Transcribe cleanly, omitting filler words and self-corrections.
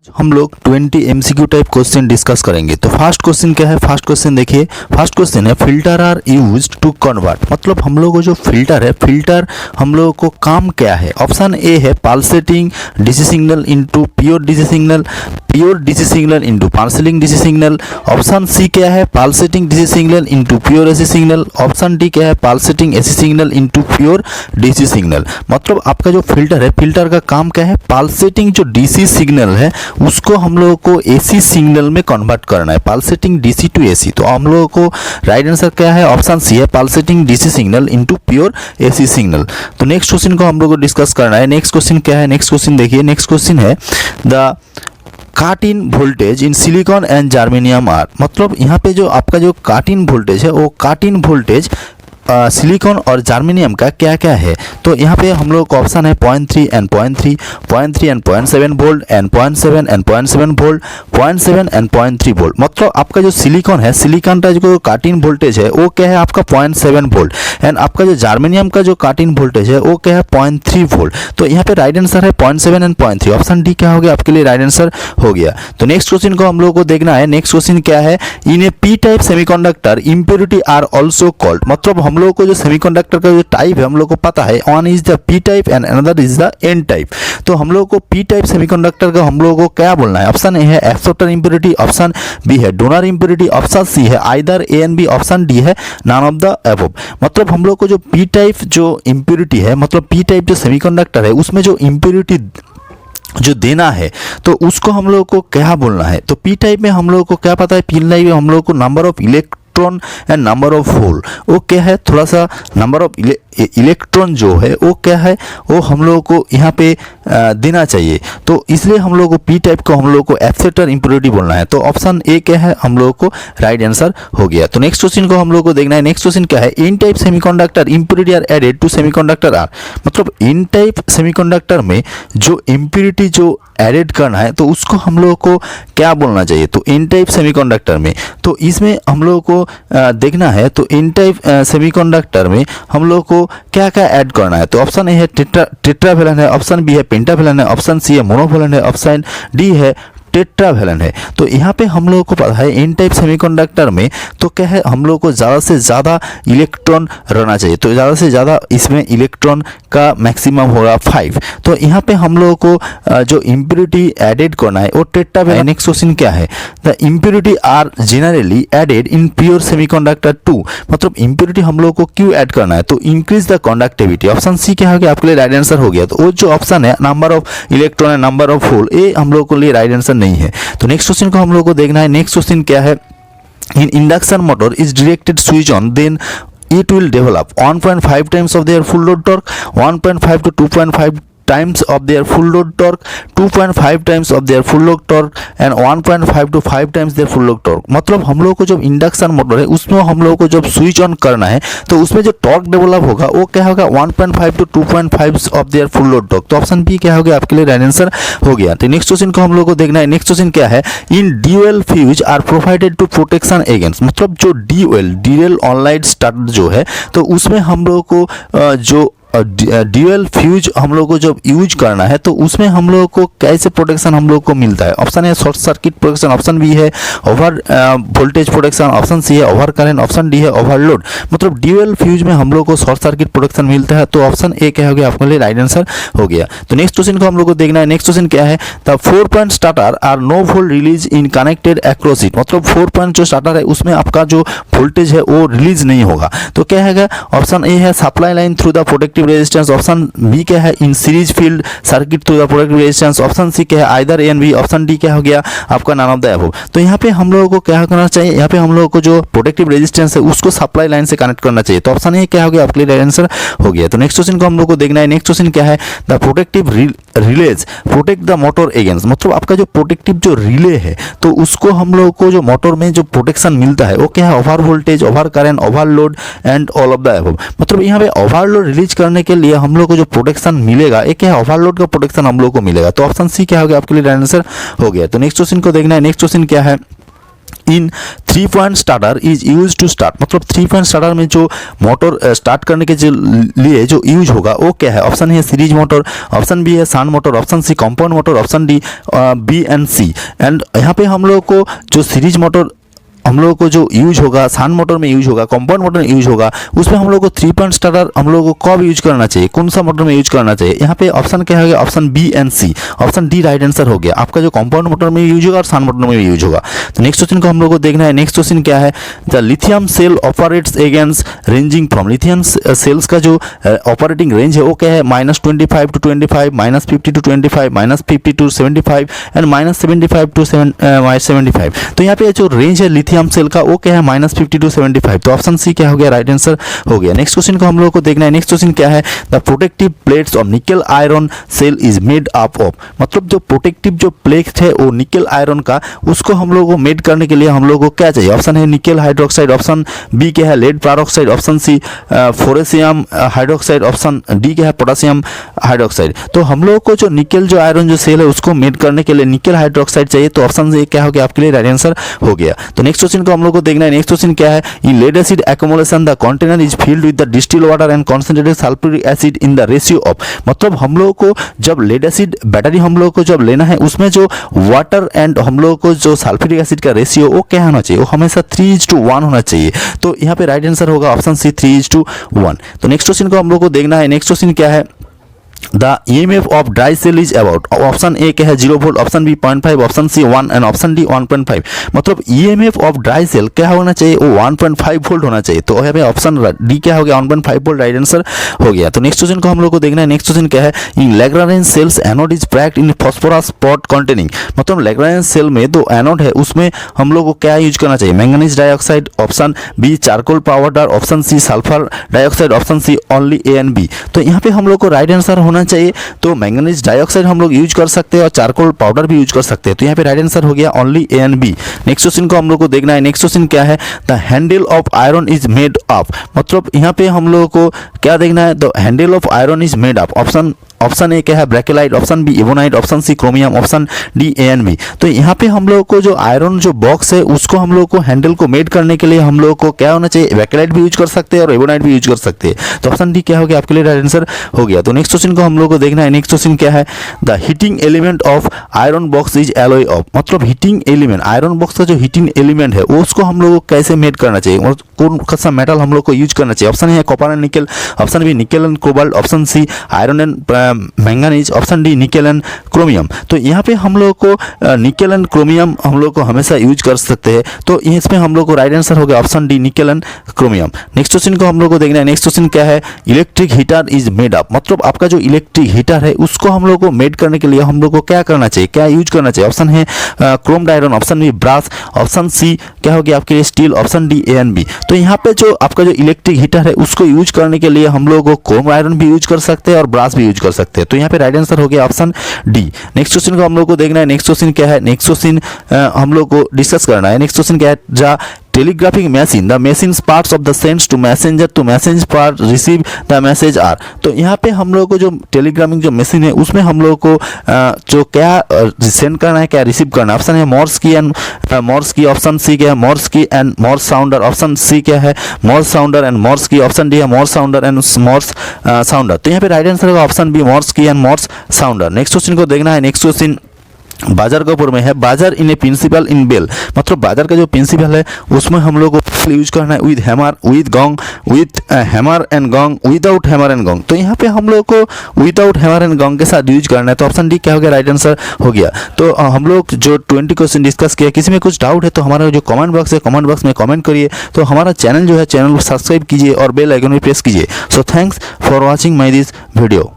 हम लोग 20 MCQ type question discuss करेंगे। तो फर्स्ट क्वेश्चन क्या है, फर्स्ट क्वेश्चन देखिए। फर्स्ट क्वेश्चन है filter are used to convert, मतलब हम लोग को जो फिल्टर है, फिल्टर हम लोगों को काम क्या है। ऑप्शन ए है pulsating DC signal into pure DC signal, pure DC signal into pulsating DC signal. Option C क्या है pulsating DC signal into pure AC signal. Option D क्या है pulsating AC signal into pure DC signal. मतलब आपका जो filter है, filter का काम क्या है, पल्सेटिंग जो डीसी सिग्नल है उसको हम लोगों को एसी सिग्नल में कन्वर्ट करना है, पल्सेटिंग डीसी टू एसी। तो हम लोगों को राइट आंसर क्या है, ऑप्शन सी है pulsating DC signal into pure AC signal. तो नेक्स्ट क्वेश्चन को हम लोगों को डिस्कस करना है। नेक्स्ट क्वेश्चन क्या है, नेक्स्ट क्वेश्चन देखिए। नेक्स्ट क्वेश्चन है the cut in voltage in silicon and germanium are, मतलब यहाँ पे जो आपका जो कट इन वोल्टेज है वो कट इन वोल्टेज सिलिकॉन और जर्मेनियम का क्या क्या है। तो यहाँ पे हम लोग को ऑप्शन है 0.3 and 0.3, 0.3 and 0.7 volt and 0.7 and 0.7 volt, 0.7 and 0.3 volt. मतलब आपका जो सिलिकॉन है, सिलिकॉन का जो कट इन वोल्टेज है वो क्या है आपका 0.7 वोल्ट, एंड आपका जो जर्मेनियम का जो कट इन वोल्टेज है वो क्या है 0.3 वोल्ट। तो यहाँ पे राइट आंसर है 0.7 एंड 0.3। ऑप्शन डी क्या हो गया आपके लिए राइट आंसर हो गया। तो नेक्स्ट क्वेश्चन को हम लोग को देखना है। नेक्स्ट क्वेश्चन क्या है, in a P type semiconductor impurity are also called, मतलब हम लोग को जो सेमीकंडक्टर का जो टाइप है हम लोग को पता है, one is the P type and another is the N type. तो हम लोग को पी टाइप सेमीकंडक्टर का हम लोग को क्या बोलना है। ऑप्शन ए है एक्सेप्टर इम्प्योरिटी, ऑप्शन बी है डोनर इम्प्योरिटी, ऑप्शन सी है either A and B, option D है नन ऑफ द अबव। मतलब हम लोग को जो पी टाइप जो इम्प्योरिटी है, मतलब पी टाइप जो सेमीकंडक्टर है उसमें जो इम्प्योरिटी जो देना है तो उसको हम लोग को क्या बोलना है। तो पी टाइप में हम लोग को क्या पता है, पी टाइप में हम लोग को number of electron and number of hole वो क्या है, थोड़ा सा नंबर ऑफ इलेक्ट्रॉन जो है वो क्या है वो हम लोगों को यहाँ पे देना चाहिए। तो इसलिए हम लोग को पी टाइप को हम लोग को एक्सेप्टर इम्प्योरिटी बोलना है। तो ऑप्शन ए क्या है हम लोग को राइट आंसर हो गया। तो नेक्स्ट क्वेश्चन को हम लोग को देखना है। नेक्स्ट क्वेश्चन क्या है, N type semiconductor impurity are added to semiconductor are, मतलब इन टाइप सेमीकंडक्टर में जो इम्प्योरिटी जो एडेड करना है तो उसको हम लोग को क्या बोलना चाहिए। तो इन टाइप सेमीकंडक्टर में, तो इसमें हम लोग को देखना है। तो इन टाइप सेमीकंडक्टर में हम लोग को क्या क्या ऐड करना है। तो ऑप्शन ए है टेट्रावैलेंट है, ऑप्शन बी है पेंटावैलेंट है, ऑप्शन सी है मोनोवैलेंट है, ऑप्शन डी है टेट्रावैलेंट है। तो यहाँ पे हम लोगों को पता है इन टाइप सेमीकंडक्टर में तो क्या है हम लोग को ज़्यादा से ज़्यादा इलेक्ट्रॉन रहना चाहिए। तो ज़्यादा से ज़्यादा इसमें इलेक्ट्रॉन का मैक्सिमम होगा 5। तो यहाँ पे हम लोगों को जो इम्प्योरिटी एडेड करना है वो टेट्रावैलेंट। नेक्स्ट क्वेश्चन क्या है, the impurity are generally added in pure semiconductor to, मतलब इम्प्योरिटी हम लोग को क्यों ऐड करना है। To increase the conductivity. Option C क्या हो गया आपके लिए राइट आंसर हो गया। तो वो जो ऑप्शन है number of electron and number of hole, ये हम लोग के लिए राइट आंसर नहीं है। तो नेक्स्ट क्वेश्चन को हम लोग को देखना है। नेक्स्ट क्वेश्चन क्या है, in induction motor is directed switch on then it will develop 1.5 times of their full load torque, 1.5 to 2.5 times of their full load torque, 2.5 times of their full load torque and 1.5 to 5 times their full load torque। मतलब हम लोग को जब induction motor है उसमें हम लोग को जब स्विच ऑन करना है तो उसमें जो टॉर्क डेवलप होगा वो क्या होगा 1.5 to 2.5 of their full load torque. तो ऑप्शन बी क्या हो गया आपके लिए राइट आंसर हो गया। तो नेक्स्ट क्वेश्चन को हम लोग को देखना है। नेक्स्ट क्वेश्चन क्या है, in dual fuse are provided to protection against, मतलब जो ड्यूअल ऑनलाइन स्टार्टर जो है तो उसमें हम लोग को जो ड्यूअल फ्यूज हम लोग को जब यूज करना है तो उसमें हम लोग को कैसे प्रोटेक्शन हम लोग को मिलता है। ऑप्शन है short circuit protection, option B है over voltage protection, option C है ओवर करंट, ऑप्शन डी है ओवरलोड। मतलब ड्यूअल फ्यूज में हम लोग को शॉर्ट सर्किट प्रोटेक्शन मिलता है। तो ऑप्शन ए क्या हो गया आपके लिए राइट आंसर हो गया। तो नेक्स्ट क्वेश्चन को हम लोग को देखना है। नेक्स्ट क्वेश्चन क्या है, the 4 point starter are no volt release in connected across it, मतलब 4 पॉइंट जो स्टार्टर है उसमें आपका जो वोल्टेज है वो रिलीज नहीं होगा। तो क्या है, ऑप्शन ए है supply line through the protective resistance, option B क्या है in series field circuit through the protective resistance, option C क्या है either A and B, option D क्या हो गया आपका नन ऑफ द अबव। तो यहाँ पे हम लोगों को क्या करना चाहिए, यहाँ पे हम लोगों को जो प्रोटेक्टिव रेजिस्टेंस है उसको सप्लाई लाइन से कनेक्ट करना चाहिए। तो ऑप्शन ए क्या हो गया आपके लिए राइट आंसर हो गया। तो नेक्स्ट क्वेश्चन को हम लोग को देखना है। नेक्स्ट क्वेश्चन क्या है, the protective release protect the motor against, मतलब आपका जो प्रोटेक्टिव जो रिले है तो उसको हम लोग को जो मोटर में जो प्रोटेक्शन मिलता है वो क्या है over voltage, over current, overload and all of the above. मतलब यहाँ पे ओवरलोड रिलीज करने के लिए हम लोग को जो प्रोटेक्शन मिलेगा एक क्या है ओवरलोड का प्रोटेक्शन हम लोग को मिलेगा। तो ऑप्शन सी क्या हो गया आपके लिए राइट आंसर हो गया। तो नेक्स्ट क्वेश्चन को देखना है। नेक्स्ट क्वेश्चन क्या है, in 3 point starter is use to start, मतलब 3 पॉइंट स्टार्टर में जो मोटर स्टार्ट करने के लिए जो यूज होगा वो क्या है? ऑप्शन है सीरीज मोटर, ऑप्शन बी है shunt motor, option C compound motor, option D B and C. And यहाँ पे हम लोग को जो सीरीज मोटर हम लोगों को जो यूज होगा, सान मोटर में यूज होगा, कंपाउंड मोटर में यूज होगा, उसमें हम लोग को 3 पॉइंट स्टार्टर हम लोग को कब यूज करना चाहिए, कौन सा मोटर में यूज करना चाहिए? यहाँ पे ऑप्शन क्या हो गया? Option B and C, option D right answer हो गया आपका। जो कंपाउंड मोटर में यूज होगा और सान मोटर में यूज होगा। तो नेक्स्ट क्वेश्चन को हम लोग को देखना है। नेक्स्ट क्वेश्चन क्या है? The lithium cell operates against ranging from, lithium cells का जो ऑपरेटिंग रेंज है वो क्या है? -25 to 25, -50 to 25, -50 to 75 and -75 to 75। तो यहाँ पे जो रेंज है लिथियम सेल का वो क्या है? -50 to 75। तो ऑप्शन सी क्या हो गया? राइट आंसर हो गया। नेक्स्ट क्वेश्चन को हम लोग को देखना है। नेक्स्ट क्वेश्चन क्या है? The protective plates of nickel iron cell is made up of, मतलब जो प्रोटेक्टिव जो प्लेट है वो निकल आयरन का, उसको हम लोग को मेड करने के लिए हम लोग को क्या चाहिए? ऑप्शन है निकल हाइड्रोक्साइड, ऑप्शन बी क्या है? Lead peroxide, option C potassium hydroxide, option D क्या है? Potassium hydroxide. तो हम लोग को जो निकल जो आयरन जो सेल है उसको मेड करने के लिए निकल हाइड्रोक्साइड चाहिए। तो ऑप्शन ए क्या हो गया आपके लिए? राइट आंसर हो गया। तो नेक्स्ट क्वेश्चन को हम लोग को देखना है। नेक्स्ट क्वेश्चन क्या है? In lead acid accumulation the container is filled with the distil water and concentrated sulphuric acid in the ratio of, मतलब हम लोग को जब लेड एसिड बैटरी हम लोग को जब लेना है उसमें जो वाटर एंड हम लोग को जो सल्फ्यूरिक एसिड का रेशियो वो क्या होना चाहिए? वो हमेशा 3:1 होना चाहिए। तो यहाँ पे राइट आंसर होगा ऑप्शन सी 3:1। तो नेक्स्ट क्वेश्चन को हम लोग को देखना है। नेक्स्ट क्वेश्चन क्या है? The EMF of dry cell is about, option A क्या है? 0 volt, option B 0.5, option C 1 and option D 1.5। मतलब EMF ऑफ ड्राई सेल क्या होना चाहिए? वो 1.5 वोल्ट होना चाहिए। तो यहाँ पे ऑप्शन डी क्या हो गया? 1.5 वोल्ट राइट आंसर हो गया। तो नेक्स्ट क्वेश्चन को हम लोग को देखना है। नेक्स्ट क्वेश्चन क्या है? In Leclanche cells anode is packed in porous pot containing, मतलब लैग्रांज सेल में जो एनोड है उसमें हम लोग को क्या यूज करना चाहिए? Manganese dioxide, option B charcoal powder, option C sulphur dioxide, option C only A and B. तो यहाँ पे हम लोग को राइट आंसर होना चाहिए। तो मैंगनीज डाइऑक्साइड हम लोग यूज कर सकते हैं और चारकोल पाउडर भी यूज कर सकते हैं। तो यहाँ पे राइट आंसर हो गया only A and B. Next question को हम लोग को देखना है। नेक्स्ट क्वेश्चन क्या है? The handle of iron is made of, मतलब यहाँ पे हम लोग को क्या देखना है? The handle of iron is made of, option A क्या है? Bakelite, option B ebonite, option C chromium, option D A and B. तो यहाँ पे हम लोग को जो आयरन जो बॉक्स है उसको हम लोग को हैंडल को मेड करने के लिए हम लोग को क्या होना चाहिए? ब्रैकेलाइट भी यूज कर सकते हैं और इबोनाइट भी यूज कर सकते हैं। तो ऑप्शन डी क्या हो गया आपके लिए? राइट आंसर हो गया। तो नेक्स्ट क्वेश्चन को हम लोग को देखना है। नेक्स्ट क्वेश्चन क्या है? The heating element of iron box is alloy of, मतलब हीटिंग एलिमेंट आयरन बॉक्स का जो हीटिंग एलिमेंट है उसको हम लोग को कैसे मेड करना चाहिए और कौन सा मेटल हम लोग को यूज करना चाहिए? ऑप्शन है copper and nickel, option B nickel and cobalt, option C iron and manganese, option D nickel and chromium. तो यहाँ पे हम लोग को निकल एंड क्रोमियम हम लोग को हमेशा यूज कर सकते हैं। तो इसमें हम लोग को राइट आंसर हो गया option D nickel and chromium. Next question को हम लोग को देखना है। नेक्स्ट क्वेश्चन क्या है? Electric heater is made up, मतलब आपका जो इलेक्ट्रिक हीटर है उसको हम लोग को मेड करने के लिए हम लोग को क्या करना चाहिए? क्या यूज करना चाहिए? ऑप्शन है chrome iron, option B brass, option C क्या हो गया आपके लिए? Steel, option D A and B. तो यहाँ पे जो आपका जो इलेक्ट्रिक हीटर है उसको यूज करने के लिए हम लोग को क्रोम आयरन भी यूज कर सकते हैं और ब्रास भी यूज कर सकते हैं। तो यहाँ पे राइट आंसर हो गया ऑप्शन डी। नेक्स्ट क्वेश्चन को हम लोग को देखना है। नेक्स्ट क्वेश्चन क्या है? नेक्स्ट क्वेश्चन हम लोग को डिस्कस करना है। नेक्स्ट क्वेश्चन क्या है? जा telegraphic machine the machines parts of the sends to messenger to message part receive the message are. तो यहाँ पे हम लोग को जो टेलीग्रामिंग जो मशीन है उसमें हम लोग को जो क्या सेंड करना है, क्या रिसीव करना है? ऑप्शन है Morse key and Morse key, option C क्या है? Morse key and Morse sounder, option C क्या है? Morse sounder and Morse key, option D है Morse sounder and Morse sounder. तो यहाँ पे राइट आंसर होगा option B Morse key and Morse sounder. Next question को देखना है। नेक्स्ट क्वेश्चन बाजार के ऊपर में है। बाजार इन ए प्रिंसिपल इन बेल, मतलब बाजार का जो प्रिंसिपल है उसमें हम लोग को यूज करना है with hammer, with gong, with hammer and gong, without hammer and gong. तो यहाँ पे हम लोग को विदाउट हैमर एंड गॉन्ग के साथ यूज करना है। तो ऑप्शन डी क्या हो गया? राइट आंसर हो गया। तो हम लोग जो 20 क्वेश्चन डिस्कस किया, किसी में कुछ डाउट है तो हमारा जो कमेंट बॉक्स है कमेंट बॉक्स में कमेंट करिए। तो हमारा चैनल जो है चैनल को सब्सक्राइब कीजिए और बेल आइकन भी प्रेस कीजिए। So thanks for watching my this video.